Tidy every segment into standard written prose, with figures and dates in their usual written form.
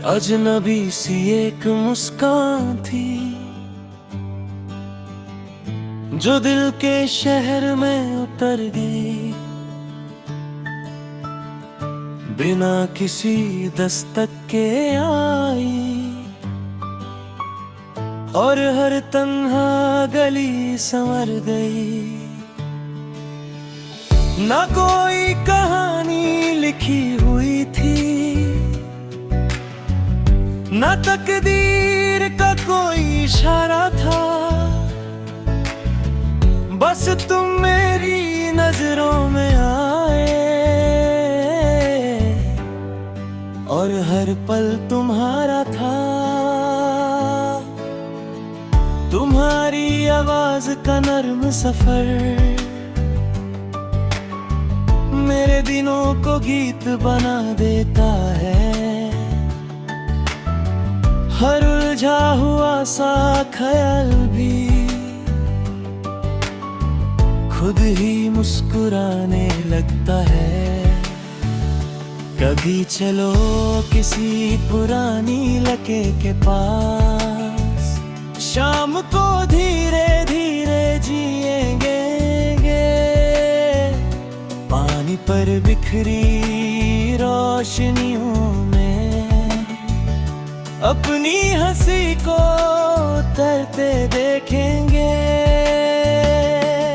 अजनबी सी एक मुस्कान थी जो दिल के शहर में उतर गई, बिना किसी दस्तक के आई और हर तन्हा गली संवर गई। ना कोई कहानी लिखी हुई थी, ना तकदीर का कोई इशारा था, बस तुम मेरी नजरों में आए और हर पल तुम्हारा था। तुम्हारी आवाज का नर्म सफर मेरे दिनों को गीत बना देता है। हर उलझा हुआ सा ख्याल भी खुद ही मुस्कुराने लगता है। कभी चलो किसी पुरानी लके के पास, शाम को धीरे धीरे जिएंगे, पानी पर बिखरी रोशनियों में अपनी हंसी को तैरते देखेंगे।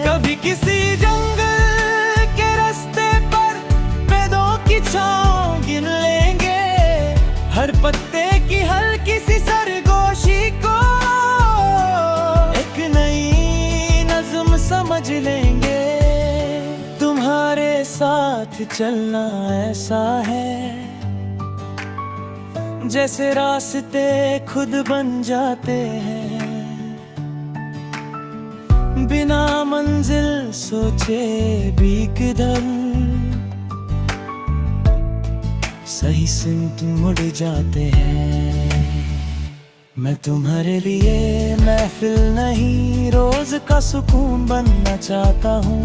कभी किसी जंगल के रास्ते पर पेड़ों की छांव गिन लेंगे, हर पत्ते की हल्की सी सरगोशी को एक नई नज़्म समझ लेंगे। तुम्हारे साथ चलना ऐसा है जैसे रास्ते खुद बन जाते हैं, बिना मंजिल सोचे भी किधर सही सिमत मुड़ जाते हैं। मैं तुम्हारे लिए महफिल नहीं, रोज का सुकून बनना चाहता हूँ।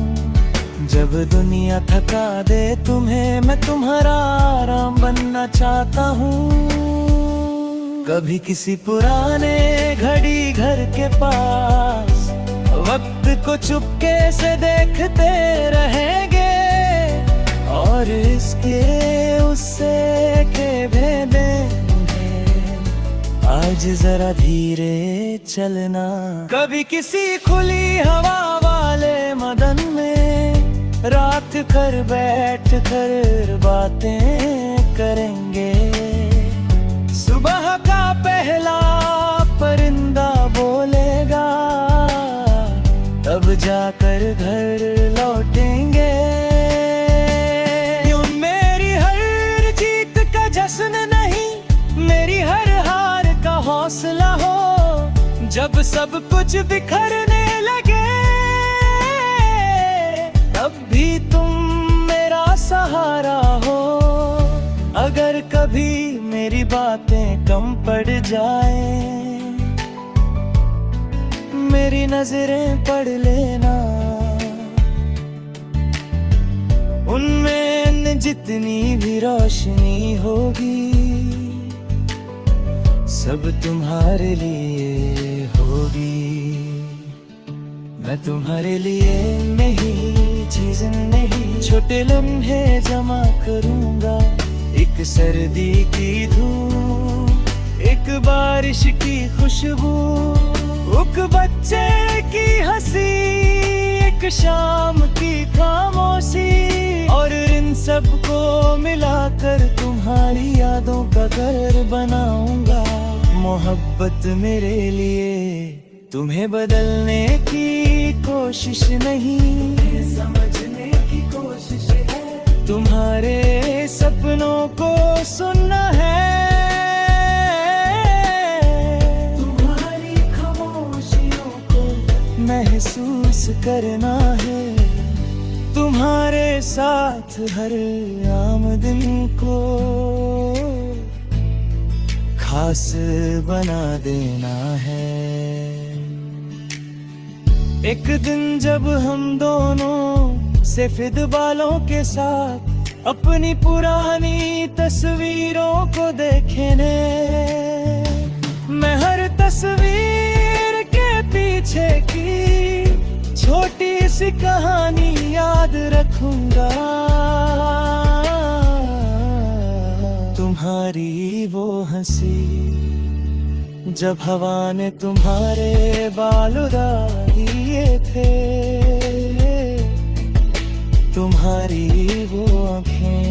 जब दुनिया थका दे तुम्हें, मैं तुम्हारा आराम बनना चाहता हूँ। कभी किसी पुराने घड़ी घर के पास वक्त को चुपके से देखते रहेंगे और इसके उससे के भेदेंगे। आज जरा धीरे चलना, कभी किसी खुली हवा वाले मदन में रात कर बैठ कर बातें करेंगे। सुबह का पहला परिंदा बोलेगा, तब जाकर घर लौटेंगे। यूं मेरी हर जीत का जश्न नहीं, मेरी हर हार का हौसला हो। जब सब कुछ बिखरने लगे, तब भी तुम मेरा सहारा हो। अगर कभी मेरी बातें कम पड़ जाएं, मेरी नजरें पढ़ लेना। उनमें जितनी भी रोशनी होगी, सब तुम्हारे लिए होगी। मैं तुम्हारे लिए नहीं, चीज नहीं, छोटे लम्हे जमा करूंगा। एक सर्दी की धूप, एक बारिश की खुशबू, एक बच्चे की हंसी, एक शाम की खामोशी, और इन सब को मिलाकर तुम्हारी यादों का घर बनाऊंगा। मोहब्बत मेरे लिए तुम्हें बदलने की कोशिश नहीं, समझने की कोशिश है। तुम्हारे सपनों को सुनना है, तुम्हारी खामोशियों को महसूस करना है। तुम्हारे साथ हर आमदिन को खास बना देना है। एक दिन जब हम दोनों सफेद बालों के साथ अपनी पुरानी तस्वीरों को देखने। मैं हर तस्वीर के पीछे की छोटी सी कहानी याद रखूंगा। तुम्हारी वो हंसी जब हवा ने तुम्हारे बाल उड़ा दिए थे, तुम्हारी वो आँखें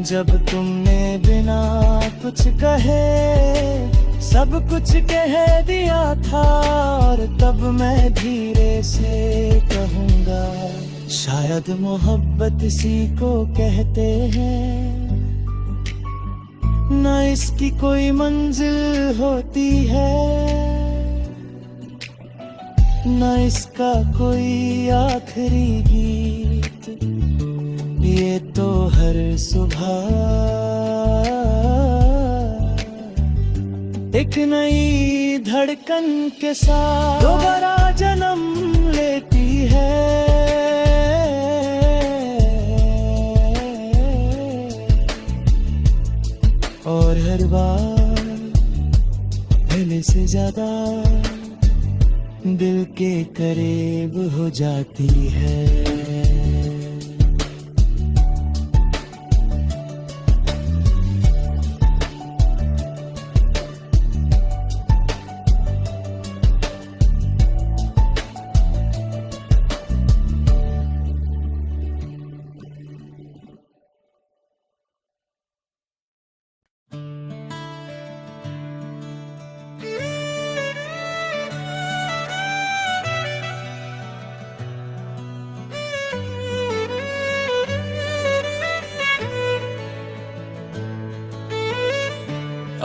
जब तुमने बिना कुछ कहे सब कुछ कह दिया था, और तब मैं धीरे से कहूँगा शायद मोहब्बत इसी को कहते हैं। न इसकी कोई मंजिल होती है, न इसका कोई आखिरी गीत, ये तो हर सुबह एक नई धड़कन के साथ दोबारा जन्म लेती है। और हर बार पहले से ज्यादा दिल के करीब हो जाती है।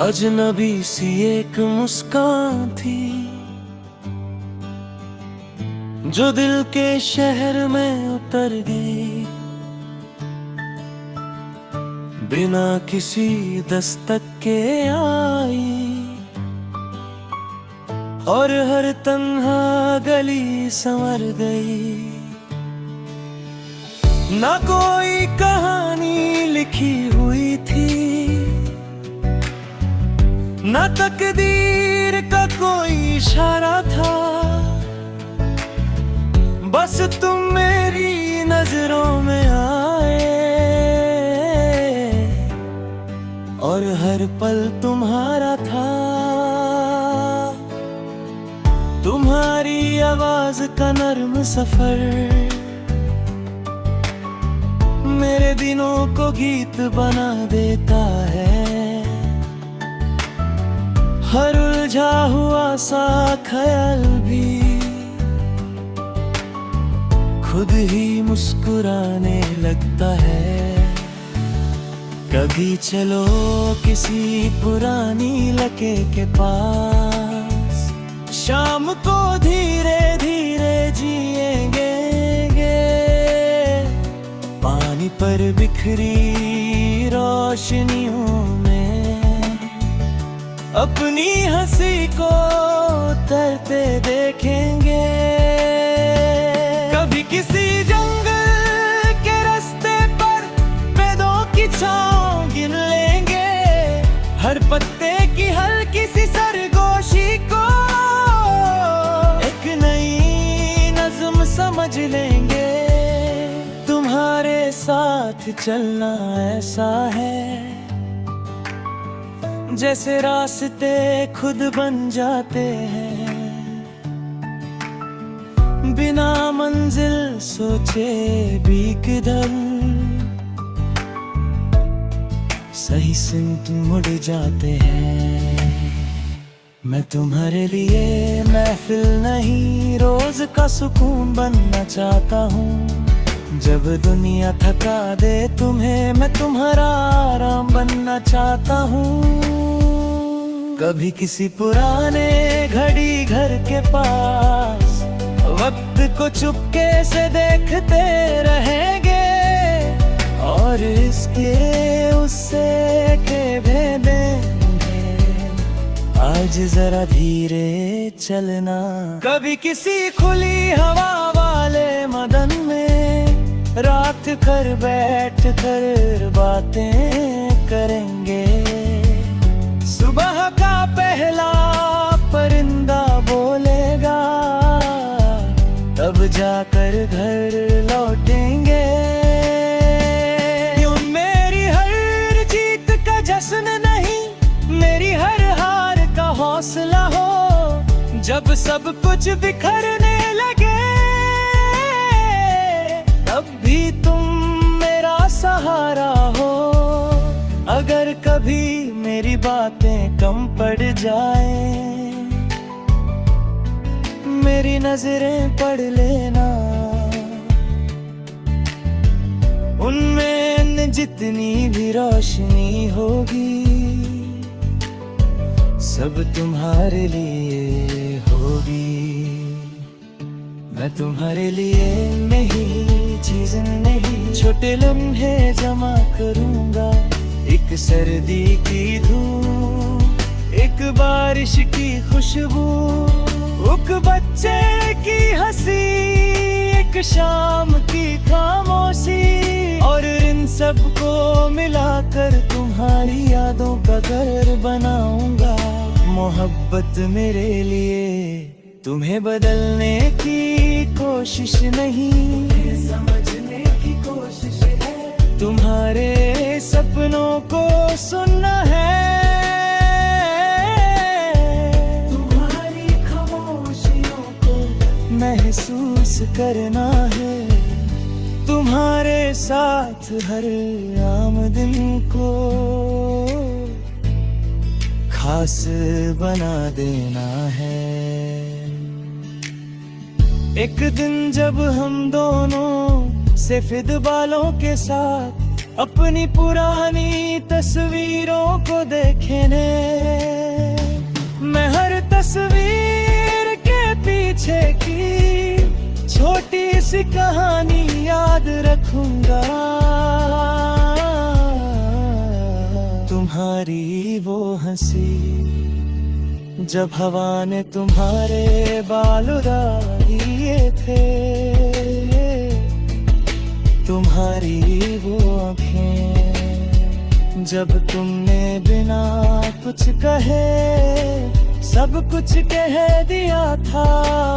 अजनबी सी एक मुस्कान थी जो दिल के शहर में उतर गई, बिना किसी दस्तक के आई, और हर तन्हा गली संवर गई। ना कोई कहानी लिखी हुई थी, न तकदीर का कोई इशारा था, बस तुम मेरी नजरों में आए, और हर पल तुम्हारा था। तुम्हारी आवाज का नर्म सफर मेरे दिनों को गीत बना देता है। हर उलझा हुआ सा ख्याल भी खुद ही मुस्कुराने लगता है। कभी चलो किसी पुरानी लके के पास, शाम को धीरे धीरे जिएंगे, पानी पर बिखरी रोशनियों में अपनी हंसी को उतरते देखेंगे। कभी किसी जंगल के रास्ते पर पेड़ों की छांव गिन लेंगे, हर पत्ते की हल्की सी सरगोशी को एक नई नज़्म समझ लेंगे। तुम्हारे साथ चलना ऐसा है जैसे रास्ते खुद बन जाते हैं, बिना मंजिल सोचे भी किधर सही सिमत मुड़ जाते हैं। मैं तुम्हारे लिए महफिल नहीं रोज का सुकून बनना चाहता हूँ। जब दुनिया थका दे तुम्हें मैं तुम्हारा आराम बनना चाहता हूँ। कभी किसी पुराने घड़ी घर के पास वक्त को चुपके से देखते रहेंगे, और इसके उससे के भेदेंगे। आज जरा धीरे चलना, कभी किसी खुली हवा वाले मदन में रात कर बैठ कर बातें करेंगे। सुबह का पहला परिंदा बोलेगा, तब जाकर घर लौटेंगे। यूं मेरी हर जीत का जश्न नहीं, मेरी हर हार का हौसला हो। जब सब कुछ बिखरने लगे, तब भी तुम मेरा सहारा हो। अगर कभी मेरी बातें कम पड़ जाएं, मेरी नजरें पढ़ लेना। उनमें जितनी भी रोशनी होगी, सब तुम्हारे लिए होगी। मैं तुम्हारे लिए नहीं, चीज़ नहीं, छोटे लम्हे जमा करूंगा। एक सर्दी की धूप, एक बारिश की खुशबू, एक बच्चे की हंसी, एक शाम की खामोशी। और इन सब को मिलाकर तुम्हारी यादों का घर बनाऊंगा। मोहब्बत मेरे लिए तुम्हें बदलने की कोशिश नहीं, समझने की कोशिश है। तुम्हारे सपनों को सुनना है, तुम्हारी खामोशियों को महसूस करना है। तुम्हारे साथ हर आम दिन को खास बना देना है। एक दिन जब हम दोनों सफेद बालों के साथ अपनी पुरानी तस्वीरों को देखेंगे, मैं हर तस्वीर के पीछे की छोटी सी कहानी याद रखूंगा। तुम्हारी वो हंसी, जब हवा ने तुम्हारे बाल उड़ा दिए थे। तुम्हारी वो आँखें, जब तुमने बिना कुछ कहे सब कुछ कह दिया था।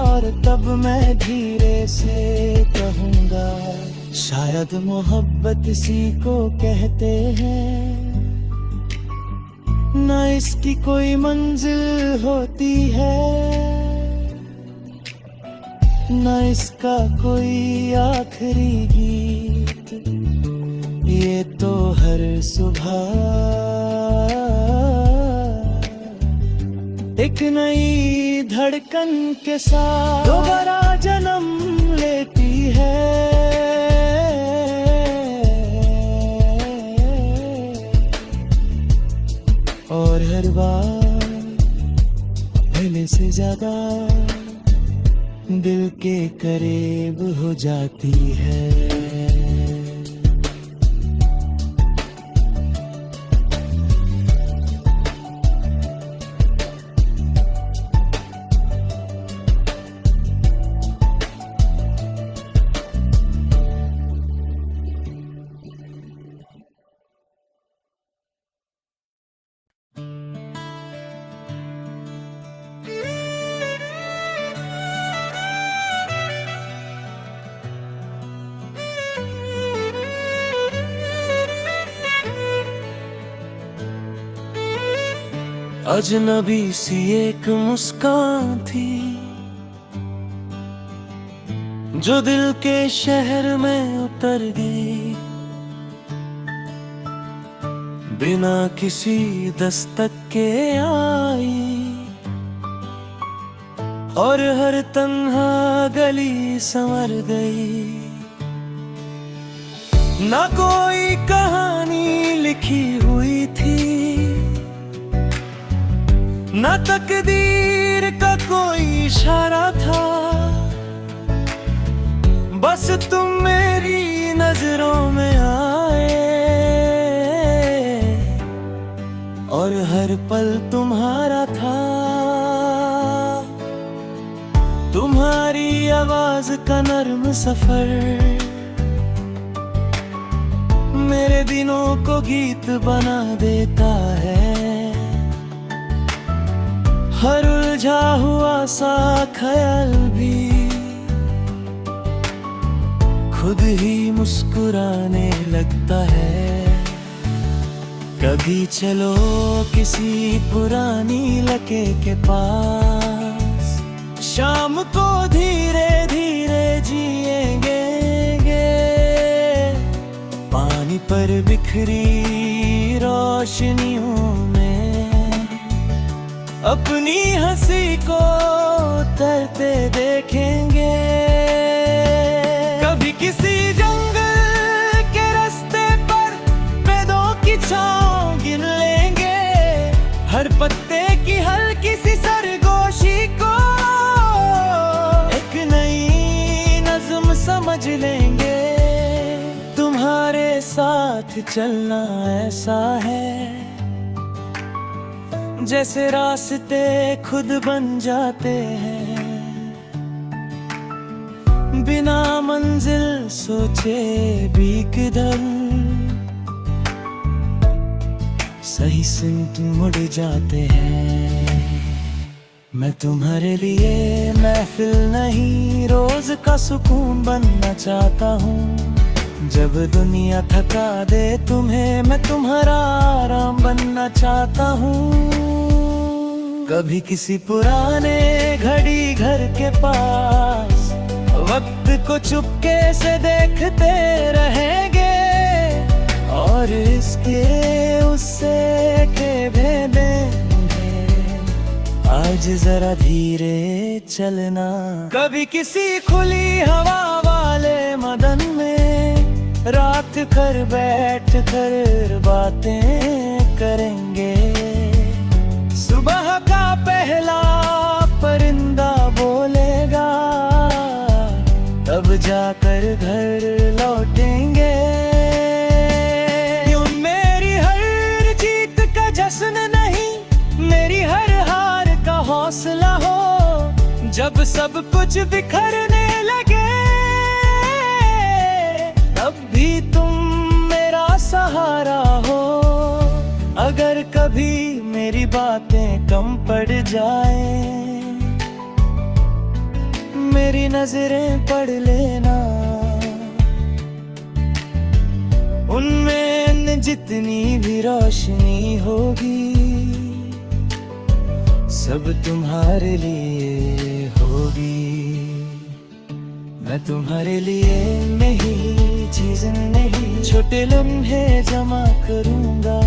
और तब मैं धीरे से कहूँगा, शायद मोहब्बत इसी को कहते हैं। ना इसकी कोई मंजिल होती है, ना इसका कोई आखिरी गीत। ये तो हर सुबह एक नई धड़कन के साथ दोबारा जन्म लेती है। और हर बार पहले से ज्यादा दिल के करीब हो जाती है। अजनबी सी एक मुस्कान थी, जो दिल के शहर में उतर गई। बिना किसी दस्तक के आई, और हर तन्हा गली संवर गई। ना कोई कहानी लिखी हुई थी, ना तकदीर का कोई इशारा था। बस तुम मेरी नजरों में आए, और हर पल तुम्हारा था। तुम्हारी आवाज का नर्म सफर, मेरे दिनों को गीत बना देता है। हर उलझा हुआ सा ख्याल भी खुद ही मुस्कुराने लगता है। कभी चलो किसी पुरानी लके के पास, शाम को धीरे धीरे जिएंगे। पानी पर बिखरी रोशनियों में अपनी हंसी को उतरते देखेंगे। कभी किसी जंगल के रास्ते पर पेड़ों की छांव गिन लेंगे। हर पत्ते की हल्की सी सरगोशी को एक नई नज़्म समझ लेंगे। तुम्हारे साथ चलना ऐसा है जैसे रास्ते खुद बन जाते हैं। बिना मंजिल सोचे भी किधर सही सिमत मुड़ जाते हैं। मैं तुम्हारे लिए महफिल नहीं, रोज का सुकून बनना चाहता हूँ। जब दुनिया थका दे तुम्हें, मैं तुम्हारा आराम बनना चाहता हूँ। कभी किसी पुराने घड़ी घर के पास वक्त को चुपके से देखते रहेंगे। और इसके उससे के भेदेंगे, आज जरा धीरे चलना। कभी किसी खुली हवा वाले मदन में रात कर बैठ कर बातें करेंगे। सुबह का पहला परिंदा बोलेगा, तब जाकर घर लौटेंगे। यूं मेरी हर जीत का जश्न नहीं, मेरी हर हार का हौसला हो। जब सब कुछ बिखरने लगे, तब भी तुम मेरा सहारा हो। अगर कभी मेरी बातें कम पड़ जाएं, मेरी नजरें पढ़ लेना। उनमें जितनी भी रोशनी होगी, सब तुम्हारे लिए होगी। मैं तुम्हारे लिए नहीं, चीज नहीं, छोटे लम्हे जमा करूंगा।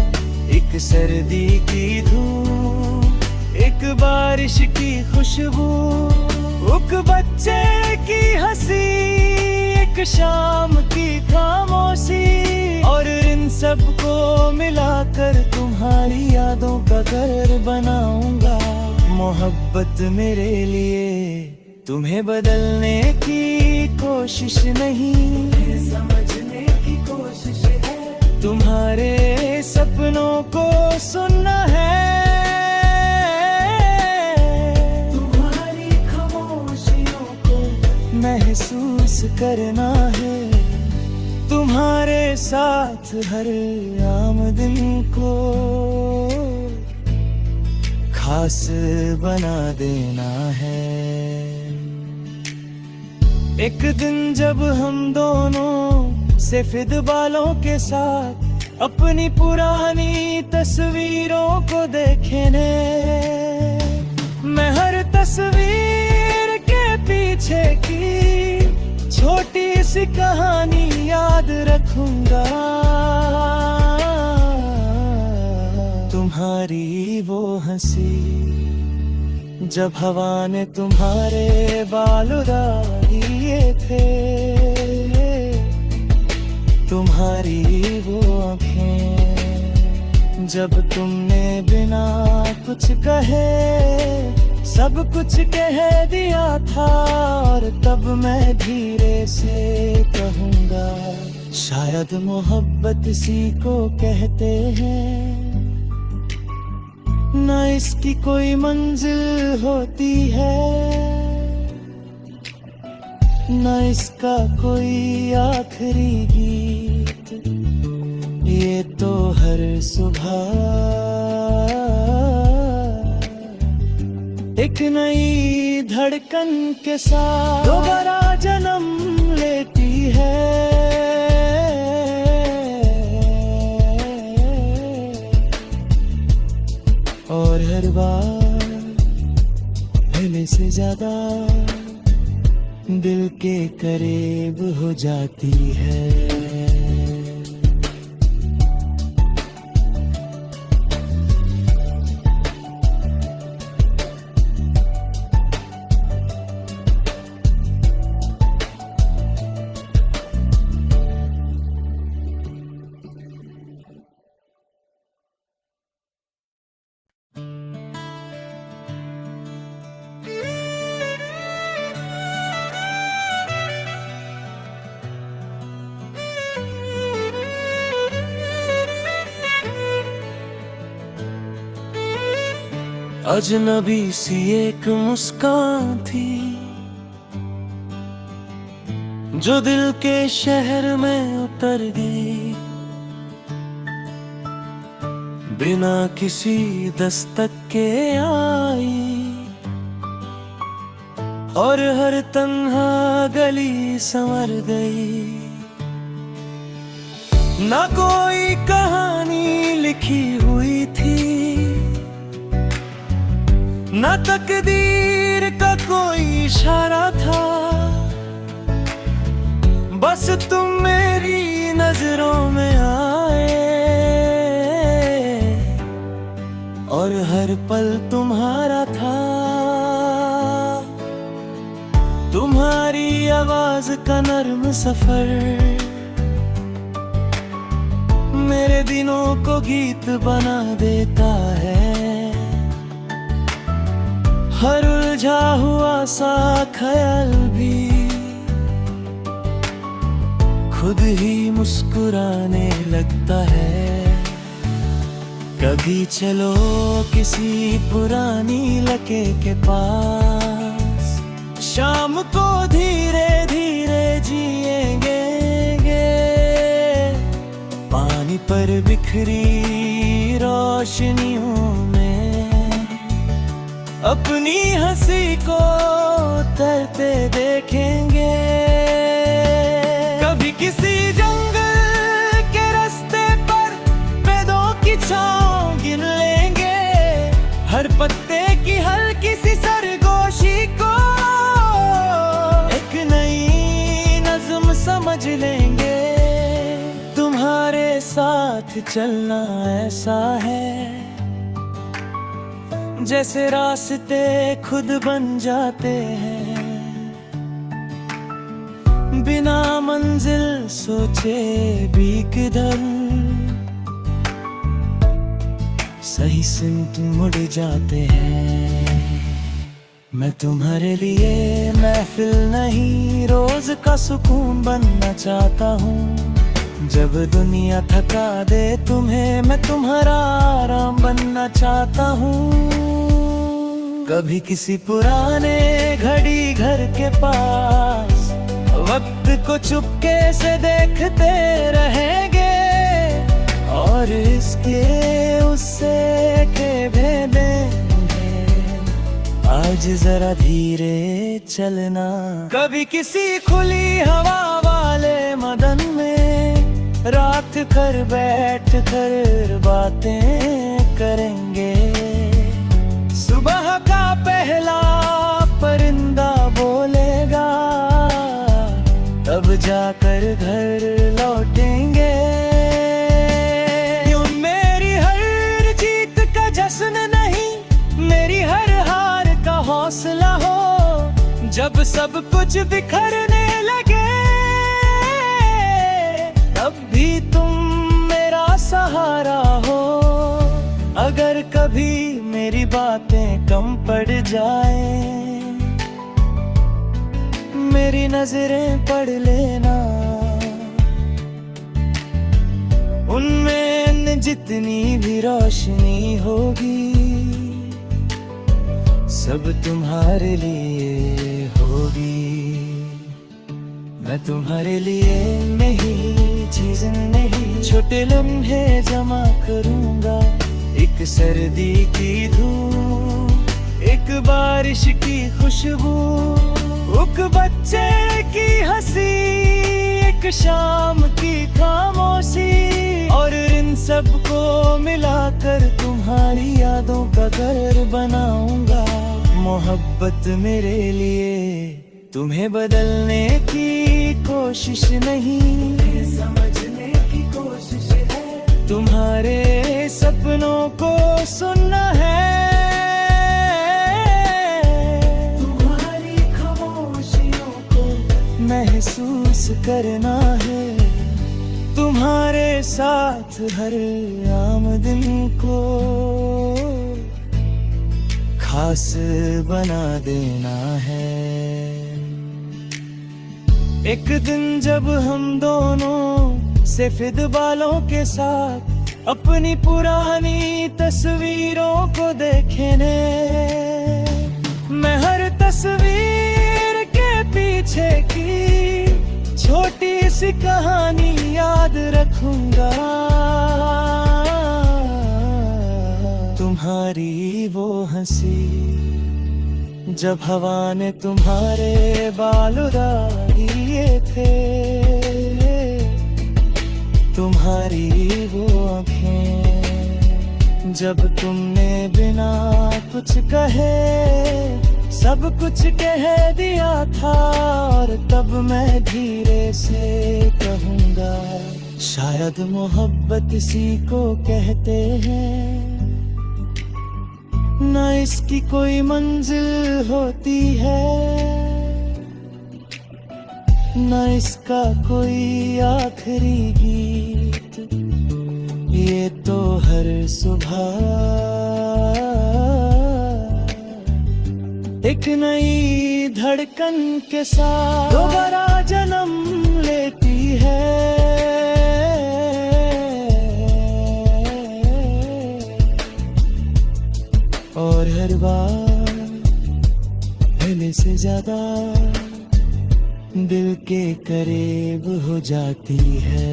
एक सर्दी की धूप, एक बारिश की खुशबू, एक बच्चे की हंसी, एक शाम की खामोशी। और इन सब को मिलाकर तुम्हारी यादों का घर बनाऊंगा। मोहब्बत मेरे लिए तुम्हें बदलने की कोशिश नहीं, समझने की कोशिश है। तुम्हारे सपनों को सुनना है, तुम्हारी खामोशियों को महसूस करना है। तुम्हारे साथ हर आम दिन को खास बना देना है। एक दिन जब हम दोनों सफेद बालों के साथ अपनी पुरानी तस्वीरों को देखेंगे, मैं हर तस्वीर के पीछे की छोटी सी कहानी याद रखूंगा। तुम्हारी वो हंसी जब हवा ने तुम्हारे बाल उड़ा दिए थे, तुम्हारी वो आँखें जब तुमने बिना कुछ कहे सब कुछ कह दिया था। और तब मैं धीरे से कहूँगा, शायद मोहब्बत इसी को कहते हैं। न इसकी कोई मंजिल होती है, न इसका कोई आखिरी गीत। ये तो हर सुबह एक नई धड़कन के साथ दोबारा जन्म लेती है। और हर बार पहले से ज्यादा दिल के करीब हो जाती है। अजनबी सी एक मुस्कान थी जो दिल के शहर में उतर गई, बिना किसी दस्तक के आई। और हर तन्हा गली संवर गई, ना कोई कहानी लिखी हुई थी, ना तकदीर का कोई इशारा था। बस तुम मेरी नजरों में आए और हर पल तुम्हारा था। तुम्हारी आवाज का नर्म सफर मेरे दिनों को गीत बना देता है। हर उलझा हुआ सा ख्याल भी खुद ही मुस्कुराने लगता है। कभी चलो किसी पुरानी लके के पास, शाम को धीरे धीरे जिएंगे, पानी पर बिखरी रोशनियों में अपनी हंसी को तैरते देखेंगे। कभी किसी जंगल के रास्ते पर पेड़ों की छांव गिन लेंगे, हर पत्ते की हल्की सी सरगोशी को एक नई नज़्म समझ लेंगे। तुम्हारे साथ चलना ऐसा है जैसे रास्ते खुद बन जाते हैं, बिना मंजिल सोचे भी किधर सही सिमत मुड़ जाते हैं। मैं तुम्हारे लिए महफिल नहीं, रोज का सुकून बनना चाहता हूँ। जब दुनिया थका दे तुम्हें, मैं तुम्हारा आराम बनना चाहता हूँ। कभी किसी पुराने घड़ी घर के पास वक्त को चुपके से देखते रहेंगे, और इसके उससे के भेदेंगे। आज जरा धीरे चलना, कभी किसी खुली हवा वाले मदन में रात कर बैठ कर बातें करेंगे। सुबह का पहला परिंदा बोलेगा, तब जाकर घर लौटेंगे। यूं मेरी हर जीत का जश्न नहीं, मेरी हर हार का हौसला हो। जब सब कुछ बिखरने लगे, तब भी तुम मेरा सहारा हो। अगर कभी मेरी बातें कम पड़ जाएं, मेरी नजरें पढ़ लेना। उनमें जितनी भी रोशनी होगी, सब तुम्हारे लिए होगी। मैं तुम्हारे लिए नहीं चीज नहीं, छोटे लम्हे जमा करूंगा। एक सर्दी की धूप, एक बारिश की खुशबू, एक बच्चे की हंसी, एक शाम की खामोशी, और इन सबको मिलाकर तुम्हारी यादों का घर बनाऊंगा। मोहब्बत मेरे लिए तुम्हें बदलने की कोशिश नहीं, समझने की कोशिश है। तुम्हारे सपनों को सुनना है, तुम्हारी खामोशियों को महसूस करना है। तुम्हारे साथ हर आम दिन को खास बना देना है। एक दिन जब हम दोनों सफेद बालों के साथ अपनी पुरानी तस्वीरों को देखेंगे, मैं हर तस्वीर के पीछे की छोटी सी कहानी याद रखूंगा। तुम्हारी वो हंसी जब हवा ने तुम्हारे बाल उड़ा दिए थे, तुम्हारी वो आँखें जब तुमने बिना कुछ कहे सब कुछ कह दिया था, और तब मैं धीरे से कहूँगा, शायद मोहब्बत इसी को कहते हैं। ना इसकी कोई मंजिल होती है, ना इसका कोई आखिरी गीत, ये तो हर सुबह एक नई धड़कन के साथ दोबारा जन्म लेती है। और हर बार पहले से ज्यादा दिल के करीब हो जाती है।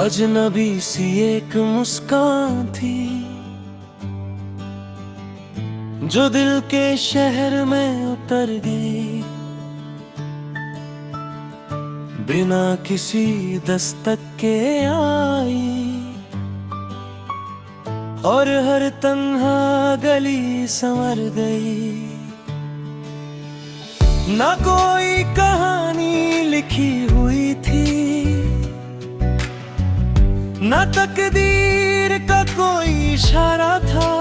अजनबी सी एक मुस्कान थी जो दिल के शहर में उतर गई, बिना किसी दस्तक के आई, और हर तन्हा गली संवर गई। ना कोई कहानी लिखी हुई थी, ना तकदीर का कोई इशारा था,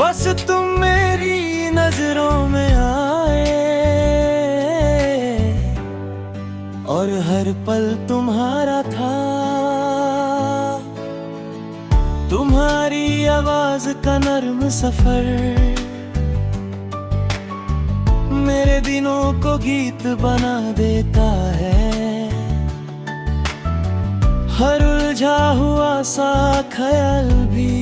बस तुम मेरी नजरों में आए, और हर पल तुम्हारा था। तुम्हारी आवाज का नर्म सफर मेरे दिनों को गीत बना देता है। हर उलझा हुआ सा ख्याल भी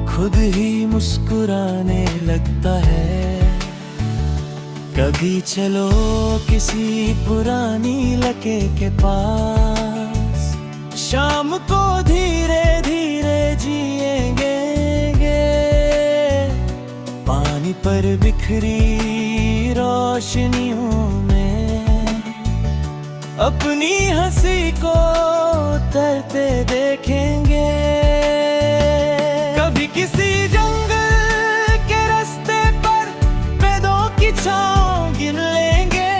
खुद ही मुस्कुराने लगता है। कभी चलो किसी पुरानी लके के पास, शाम को धीरे धीरे जिएंगे, पानी पर बिखरी रोशनियों में अपनी हंसी को उतरते देखेंगे। कभी किसी जंगल के रास्ते पर पेड़ों की छांव गिन लेंगे,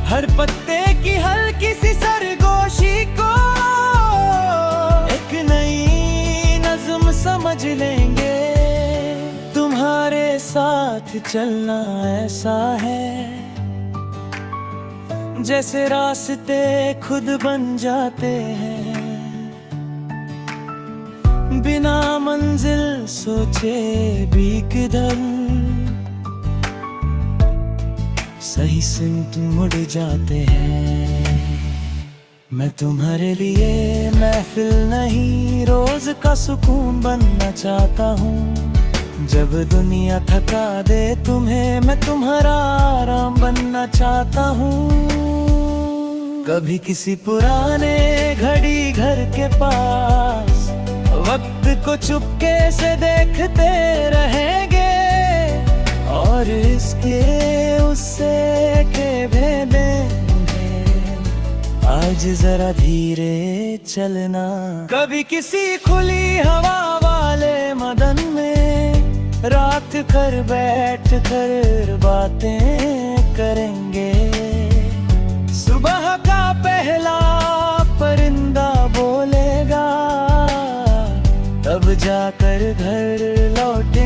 हर पत्ते की हल्की सी सरगोशी को एक नई नज़्म समझ लेंगे। साथ चलना ऐसा है जैसे रास्ते खुद बन जाते हैं, बिना मंजिल सोचे भी किधर सही सिमत मुड़ जाते हैं। मैं तुम्हारे लिए महफिल नहीं, रोज का सुकून बनना चाहता हूँ। जब दुनिया थका दे तुम्हें, मैं तुम्हारा आराम बनना चाहता हूँ। कभी किसी पुराने घड़ी घर के पास वक्त को चुपके से देखते रहेंगे, और इसके उससे के भेदेंगे। आज जरा धीरे चलना, कभी किसी खुली हवा वाले मदन में रात कर बैठ कर बातें करेंगे। सुबह का पहला परिंदा बोलेगा, तब जाकर घर लौटे